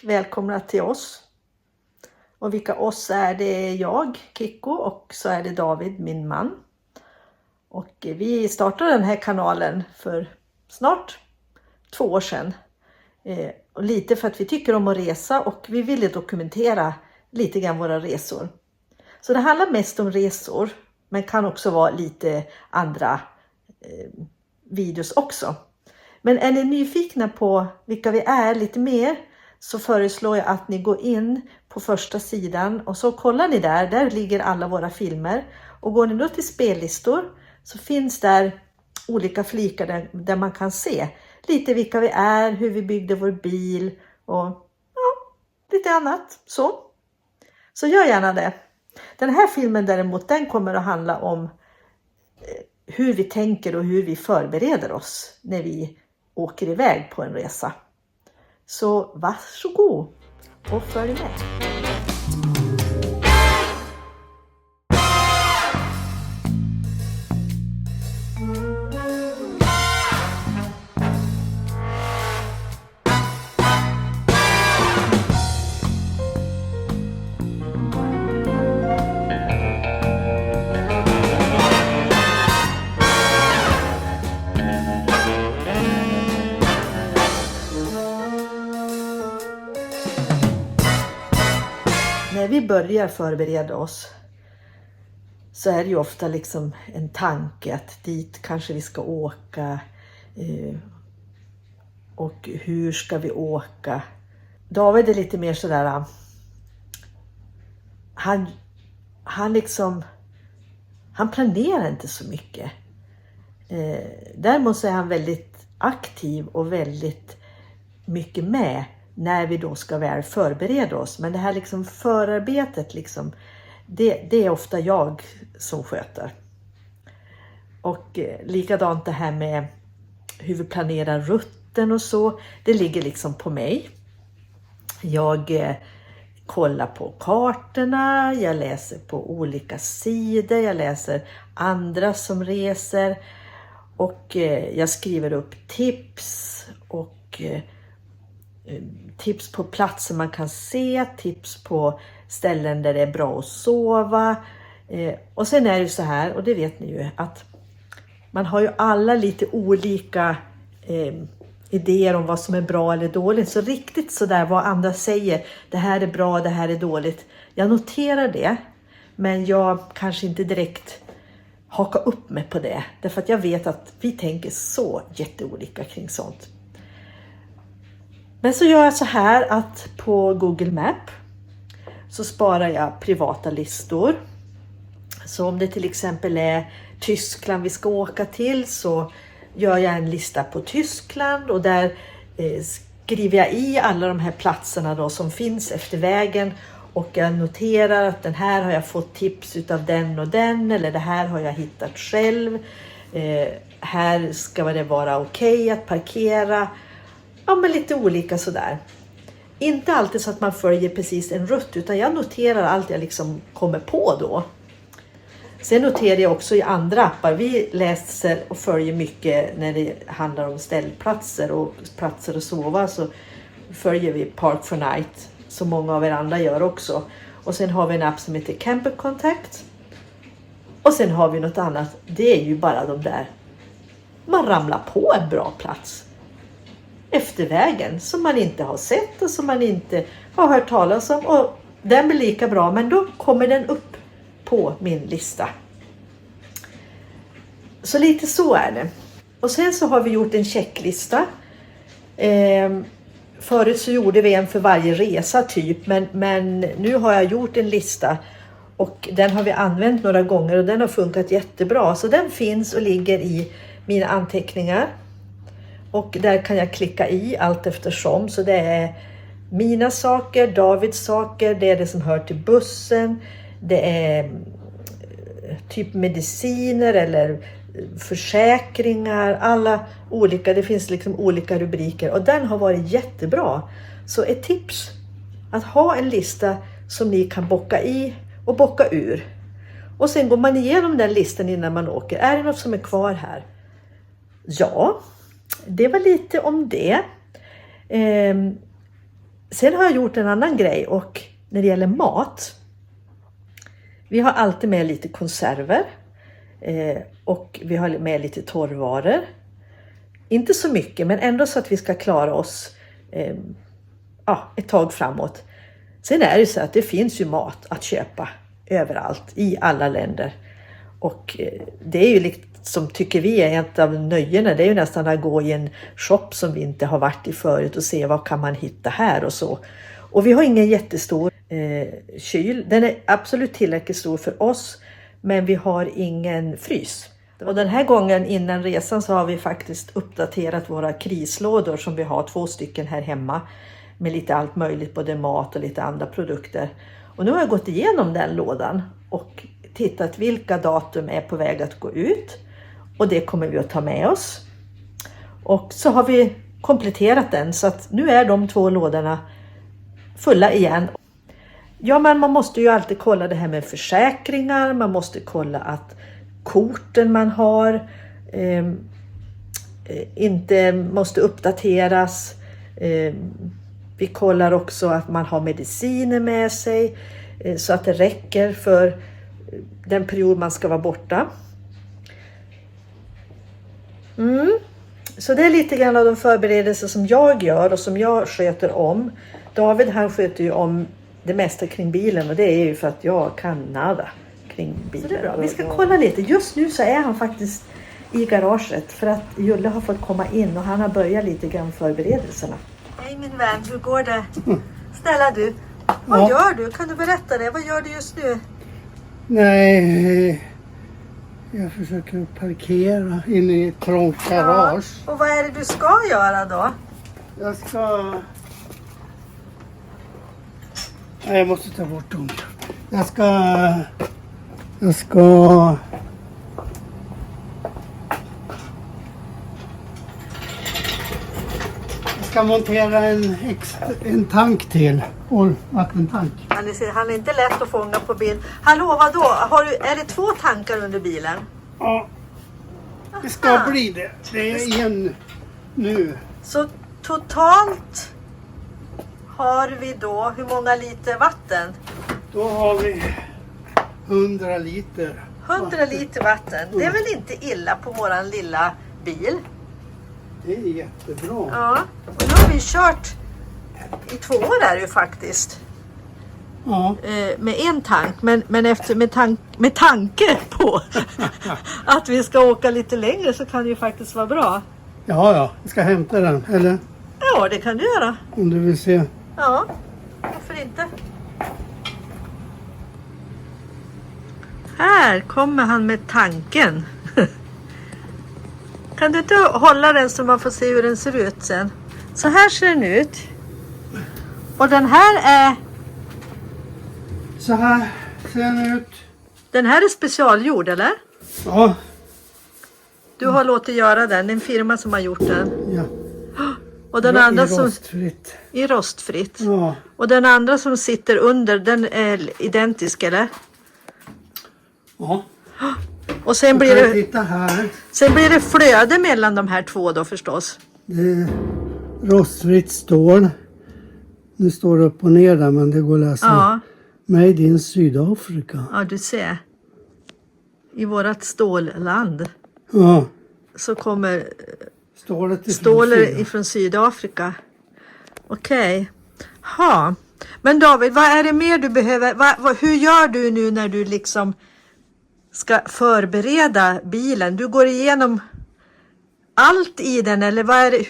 välkomna till oss. Och vilka oss är, det är jag, Kikko, och så är det David, min man. Och vi startade den här kanalen för snart 2 år sedan. Och lite för att vi tycker om att resa och vi ville dokumentera lite grann våra resor. Så det handlar mest om resor, men kan också vara lite andra videos också. Men är ni nyfikna på vilka vi är lite mer, så föreslår jag att ni går in på första sidan och så kollar ni där ligger alla våra filmer. Och går ni då till spellistor så finns där olika flikar där man kan se lite vilka vi är, hur vi byggde vår bil och lite annat. Så gör gärna det. Den här filmen däremot, den kommer att handla om hur vi tänker och hur vi förbereder oss när vi åker iväg på en resa. Så varsågod och följ med. När vi börjar förbereda oss så är det ju ofta liksom en tanke att dit kanske vi ska åka och hur ska vi åka. David är lite mer sådär, han planerar inte så mycket. Däremot så är han väldigt aktiv och väldigt mycket med när vi då ska väl förbereda oss. Men det här liksom förarbetet liksom, det är ofta jag som sköter. Och likadant det här med hur vi planerar rutten och så, det ligger liksom på mig. Jag kollar på kartorna, jag läser på olika sidor, jag läser andra som reser och jag skriver upp tips och tips på platser man kan se, tips på ställen där det är bra att sova. Och sen är det så här, och det vet ni ju, att man har ju alla lite olika idéer om vad som är bra eller dåligt. Så riktigt så där vad andra säger, det här är bra, det här är dåligt. Jag noterar det, men jag kanske inte direkt hakar upp mig på det. Därför att jag vet att vi tänker så jätteolika kring sånt. Men så gör jag så här att på Google Map så sparar jag privata listor. Så om det till exempel är Tyskland vi ska åka till, så gör jag en lista på Tyskland och där skriver jag i alla de här platserna då som finns efter vägen. Och jag noterar att den här har jag fått tips utav den och den, eller det här har jag hittat själv. Här ska det vara okej att parkera. Ja, men lite olika sådär. Inte alltid så att man följer precis en rutt, utan jag noterar allt jag liksom kommer på då. Sen noterar jag också i andra appar. Vi läser och följer mycket när det handlar om ställplatser och platser att sova. Så följer vi Park for Night, som många av er andra gör också. Och sen har vi en app som heter Camper Contact. Och sen har vi något annat. Det är ju bara de där. Man ramlar på en bra plats efter vägen som man inte har sett och som man inte har hört talas om. Och den blir lika bra, men då kommer den upp på min lista. Så lite så är det. Och sen så har vi gjort en checklista. Förut så gjorde vi en för varje resa typ. Men nu har jag gjort en lista. Och den har vi använt några gånger och den har funkat jättebra. Så den finns och ligger i mina anteckningar. Och där kan jag klicka i allt eftersom. Så det är mina saker, Davids saker, det är det som hör till bussen. Det är typ mediciner eller försäkringar, alla olika, det finns liksom olika rubriker. Och den har varit jättebra. Så ett tips att ha en lista som ni kan bocka i och bocka ur. Och sen går man igenom den listan innan man åker. Är det något som är kvar här? Ja, det var lite om det. Sen har jag gjort en annan grej, och när det gäller mat. Vi har alltid med lite konserver. Och vi har med lite torrvaror. Inte så mycket, men ändå så att vi ska klara oss ett tag framåt. Sen är det så att det finns ju mat att köpa överallt i alla länder. Och det är ju liksom, tycker vi är ett av nöjena. Det är ju nästan att gå i en shop som vi inte har varit i förut och se vad kan man hitta här och så. Och vi har ingen jättestor kyl. Den är absolut tillräckligt stor för oss, men vi har ingen frys. Och den här gången innan resan så har vi faktiskt uppdaterat våra krislådor som vi har 2 stycken här hemma. Med lite allt möjligt, både mat och lite andra produkter. Och nu har jag gått igenom den lådan och tittat vilka datum är på väg att gå ut. Och det kommer vi att ta med oss. Och så har vi kompletterat den, så att nu är de 2 lådorna fulla igen. Ja, men man måste ju alltid kolla det här med försäkringar. Man måste kolla att korten man har inte måste uppdateras. Vi kollar också att man har mediciner med sig så att det räcker för den period man ska vara borta. Så det är lite grann av de förberedelser som jag gör och som jag sköter om. David, han sköter ju om det mesta kring bilen, och det är ju för att jag kan nada kring bilen. Så det är bra. Vi ska kolla lite. Just nu så är han faktiskt i garaget för att Julle har fått komma in och han har börjat lite grann förberedelserna. Hej min vän, hur går det? Snälla du, vad gör du? Kan du berätta det? Vad gör du just nu? Nej, jag försöker parkera inne i ett trångt garage. Ja, och vad är det du ska göra då? Nej, jag måste ta bort dem. Jag ska montera en tank till. Vattentank. Han är inte lätt att fånga på bild. Hallå, vadå? Är det 2 tankar under bilen? Ja, det ska bli det. Det är en nu. Så totalt har vi då hur många liter vatten? Då har vi 100 liter. 100 liter vatten. Det är väl inte illa på våran lilla bil? Det är jättebra. Ja, och nu har vi kört i 2 år är det ju faktiskt. Ja. Med en tank, men med tanke på att vi ska åka lite längre så kan det ju faktiskt vara bra. Ja, jag ska hämta den, eller? Ja, det kan du göra. Om du vill se. Ja, varför inte? Här kommer han med tanken. Kan du inte hålla den så man får se hur den ser ut sen? Så här ser den ut. Och den här är... Så här ser den ut. Den här är specialgjord, eller? Ja. Du har låtit göra den. Det är en firma som har gjort den. Ja. Och den andra i rostfritt. I rostfritt. Ja. Och den andra som sitter under, den är identisk, eller? Ja. Och sen blir det... Titta här. Sen blir det flöde mellan de här 2 då förstås. Det är rostfritt stål. Nu står det upp och ner där, men det går att läsa. Ja. Made in Sydafrika. Ja, du ser. I vårat stålland Ja. så kommer Stålet ifrån Sydafrika. Okej. Ha. Men David, vad är det mer du behöver? Hur gör du nu när du liksom ska förbereda bilen? Du går igenom allt i den, eller vad är det,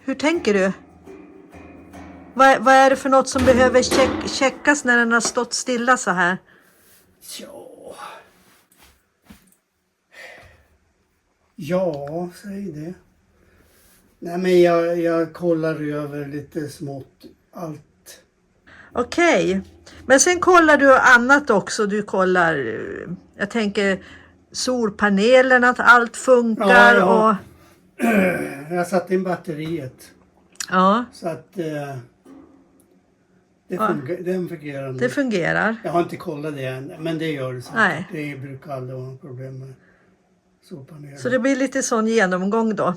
hur tänker du? Vad är det för något som behöver checkas när den har stått stilla så här? Ja, säg det. Nej, men jag kollar över lite smått allt. Okej. Men sen kollar du annat också. Du kollar, jag tänker solpanelerna, att allt funkar. Ja. Och... Jag satte in batteriet. Ja. Så att den fungerar nu. Det fungerar. Jag har inte kollat det än, men det gör det säkert. Nej. Det brukar aldrig vara något problem med solpaneler. Så det blir lite sån genomgång då.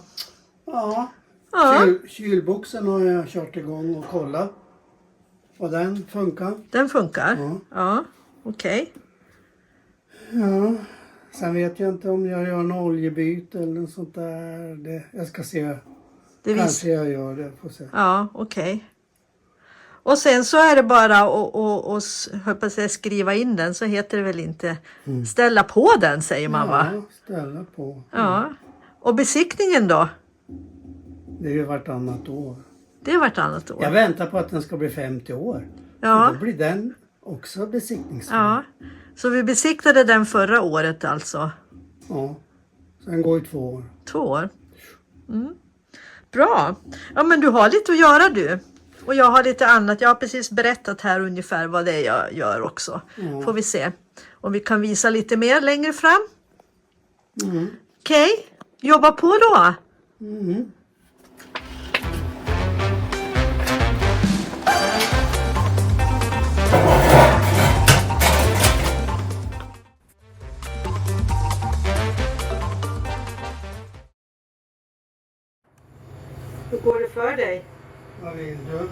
Ja. Ja. Kylboxen har jag kört igång och kollat. Och den funkar. Den funkar? Ja. Ja, okej. Ja. Sen vet jag inte om jag gör en oljebyte eller något sånt där. Jag ska se. Det Kanske jag gör det. Får se. Ja, okej. Och sen så är det bara att skriva in den, så heter det väl inte ställa på den, säger man va? Ja, ställa på. Ja. Och besiktningen då? Det är ju vartannat år. Det är vartannat år. Jag väntar på att den ska bli 50 år. Ja. Och då blir den också besiktningsfri. Ja. Så vi besiktade den förra året alltså? Ja. Sen går ju 2 år. 2 år. Bra. Ja, men du har lite att göra du. Och jag har lite annat. Jag har precis berättat här ungefär vad det är jag gör också. Ja. Får vi se om vi kan visa lite mer längre fram. Mm. Okej, jobba på då. Mm. Hur går det för dig? Vad vill du?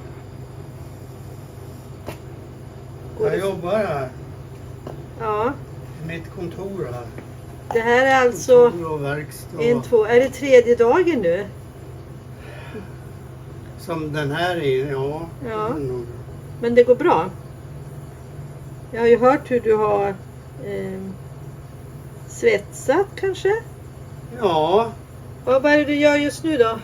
Jag jobbar här. Ja, I mitt kontor här. det här är alltså Kontor och verkstad. är det 3:e dagen nu? Som den här är, ja. Ja. Det är nog- Men det går bra. Jag har ju hört hur du har svetsat kanske. Ja, Vad är det du gör just nu då?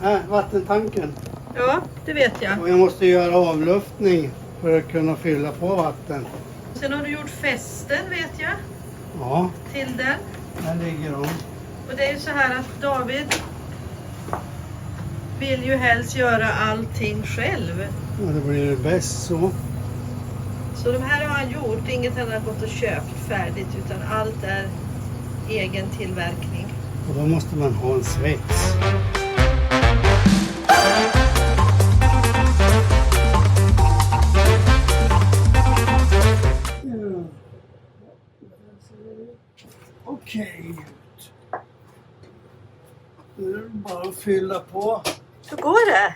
här, vattentanken. Ja, det vet jag. Och jag måste göra avluftning för att kunna fylla på vatten. Sen har du gjort fästen vet jag Ja, till den. här ligger de. Och det är ju så här att David vill ju helst göra allting själv. Ja, det blir bäst så. Så de här har han gjort, inget han har gått och köpt färdigt utan allt är egen tillverkning. Och då måste man ha en svets. Okej. Nu är det bara att fylla på. Hur går det?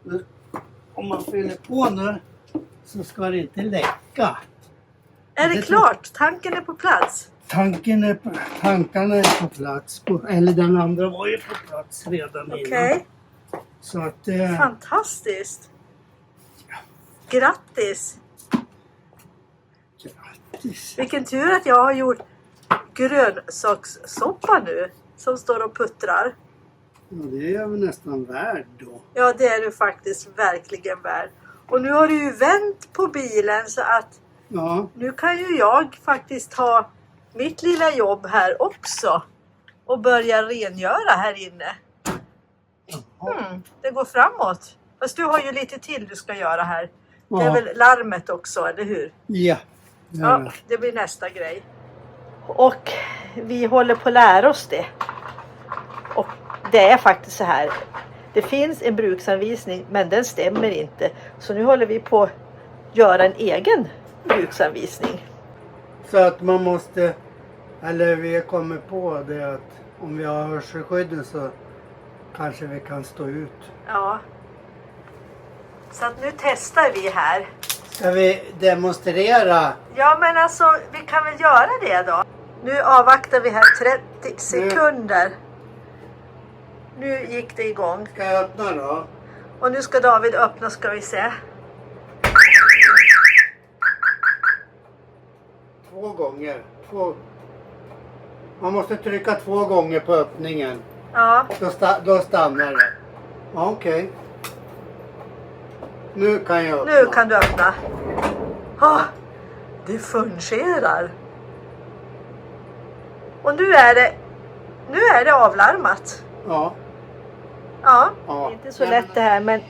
Nu, om man fyller på nu så ska det inte läcka. Är det klart? Tanken är på plats? Tankarna är på plats. Eller den andra var ju på plats redan Okej. innan. Så att... Fantastiskt. Grattis. Grattis. Vilken tur att jag har gjort grönsakssoppa nu. Som står och puttrar. Ja, det är jag väl nästan värd då. Ja, det är du faktiskt verkligen värd. Och nu har du ju vänt på bilen så att Ja, nu kan ju jag faktiskt ha mitt lilla jobb här också. Och börja rengöra här inne. Det går framåt. Fast du har ju lite till du ska göra här. Det är Ja. väl larmet också, eller hur? ja. Ja, det blir nästa grej. Och vi håller på att lära oss det. Och det är faktiskt så här. Det finns en bruksanvisning men den stämmer inte. Så nu håller vi på att göra en egen bruksanvisning. Så att man måste, eller vi kommer på det att om vi har hörselskydden så kanske vi kan stå ut. Ja. Så att nu testar vi här. Ska vi demonstrera? Ja men alltså vi kan väl göra det då. Nu avvaktar vi här 30 sekunder. Nu gick det igång. Ska jag öppna då? Och nu ska David öppna, ska vi se. 2 gånger. Man måste trycka 2 gånger på öppningen. Ja, Då stannar det. Ja, okej. Nu kan jag öppna. nu kan du öppna. Det fungerar. Och nu är det avlarmat. Ja. Ja, Ja. det är inte så lätt det här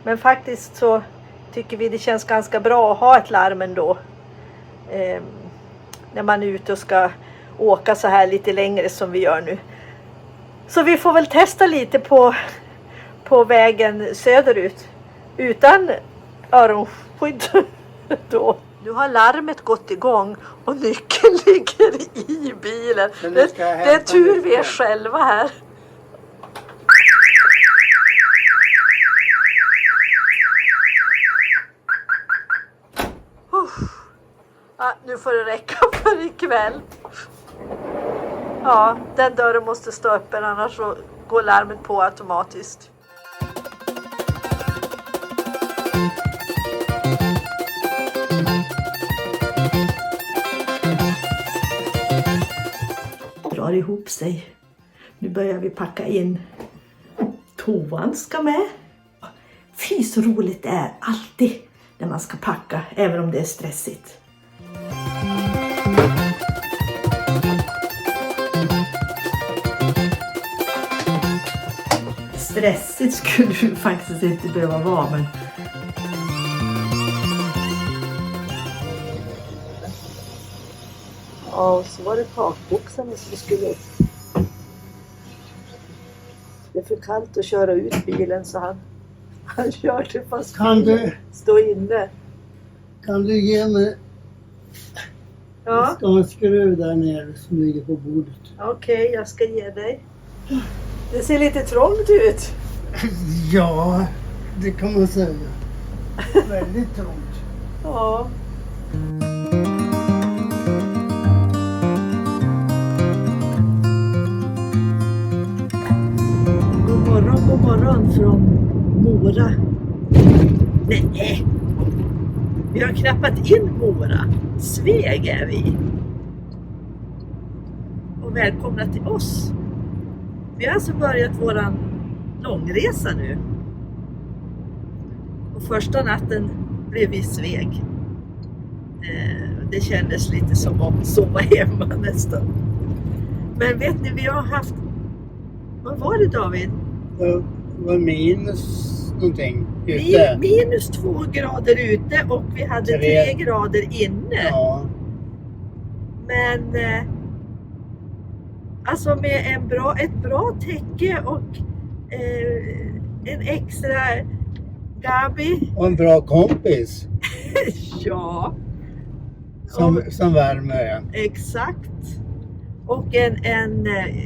men faktiskt så tycker vi det känns ganska bra att ha ett larm ändå. När man är ute och ska åka så här lite längre som vi gör nu. Så vi får väl testa lite på vägen söderut utan öronskydd då. Nu har larmet gått igång och nyckeln ligger i bilen. Men nu ska jag Det är hämta tur vi är nyckeln. själva här. Ja, nu får det räcka för ikväll. Ja, den dörren måste stå öppen, annars så går larmet på automatiskt. Drar ihop sig. Nu börjar vi packa in. Toan ska med. Fy så roligt det är alltid när man ska packa, även om det är stressigt. Stressigt skulle du faktiskt inte behöva vara, men ja, och så var det takboxarna som vi skulle upp. Det är för kallt att köra ut bilen, så han körde fast stå inne. Kan du ge mig... Ja. Jag ska ha en skruv där nere som ligger på bordet. Okej, jag ska ge dig. Det ser lite trångt ut. Ja, det kan man säga. Väldigt trångt. Ja. God morgon från Mora. Nej, vi har knappat in Mora. Sveg är vi. Och välkomna till oss. Vi har alltså börjat våran långresa nu. Och första natten blev vi i Sveg. Det kändes lite som att sova hemma nästan. Men vet ni, vi har haft... Vad var det, David? Det var minus någonting ute. Minus 2 grader ute och vi hade 3 grader inne. Ja. Men alltså med ett bra täcke och en extra Gabi. Och en bra kompis. Ja. Som värmer en. Exakt. Och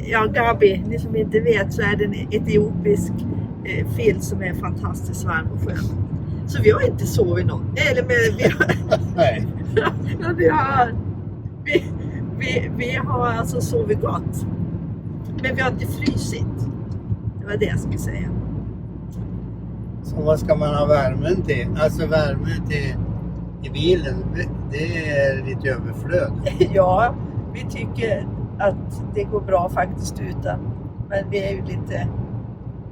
ja, Gabi, ni som inte vet, så är det en etiopisk filt som är fantastiskt varm och skön. Så vi har inte sovit någon. Eller men vi har... Nej. Vi har alltså sovit gott. Men vi har inte frysit. Det var det jag skulle säga. Så vad ska man ha värmen till? Alltså värmen i bilen, det är lite överflöd. Ja, vi tycker att det går bra faktiskt utan. Men vi är ju lite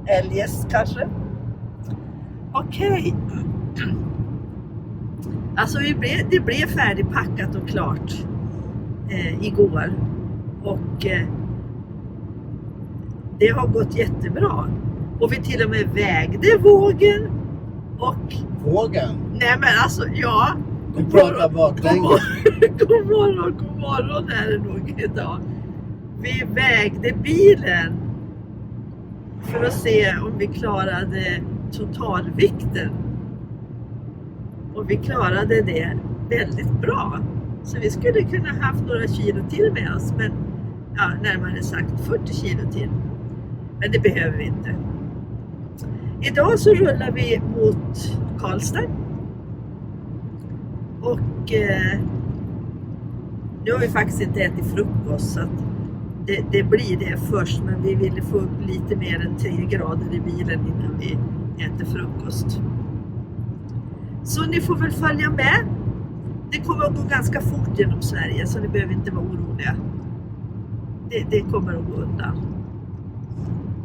eljest kanske. Okej. Alltså det blev färdigpackat och klart igår. Och det har gått jättebra. Och vi till och med vägde vågen. Och... Vågen? Nej men alltså, ja. Du pratar baklänges. God morgon är det nog idag. Vi vägde bilen för att se om vi klarade totalvikten. Och vi klarade det väldigt bra. Så vi skulle kunna haft några kilo till med oss. Men ja, närmare sagt 40 kilo till. Men det behöver vi inte. Idag så rullar vi mot Karlstad. Och nu har vi faktiskt inte ätit frukost, så att det blir det först. Men vi ville få upp lite mer än 3 grader i bilen innan vi äter frukost. Så ni får väl följa med. Det kommer att gå ganska fort genom Sverige, så ni behöver inte vara oroliga. Det kommer att gå undan.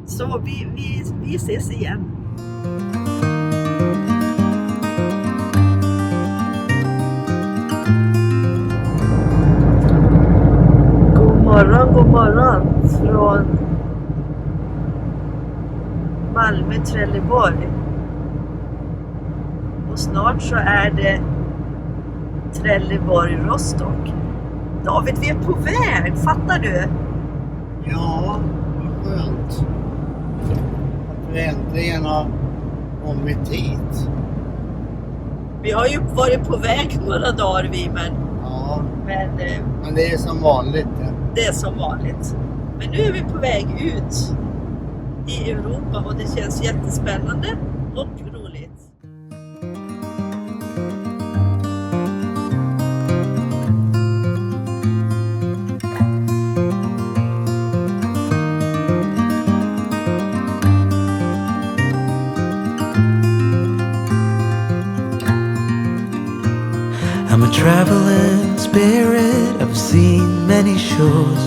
Så vi ses igen. God morgon från Malmö, Trelleborg. Och snart så är det Trelleborg, Rostock. David, vi är på väg, fattar du? Ja, vad skönt. Att vi äntligen har kommit hit. Vi har ju varit på väg några dagar Ja, men det är som vanligt. det är som vanligt. Men nu är vi på väg ut i Europa och det känns jättespännande och roligt. a traveling spirit. I've seen many shores,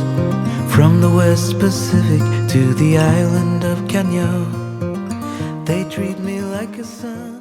from the West Pacific to the island of Kenya. They treat me like a son.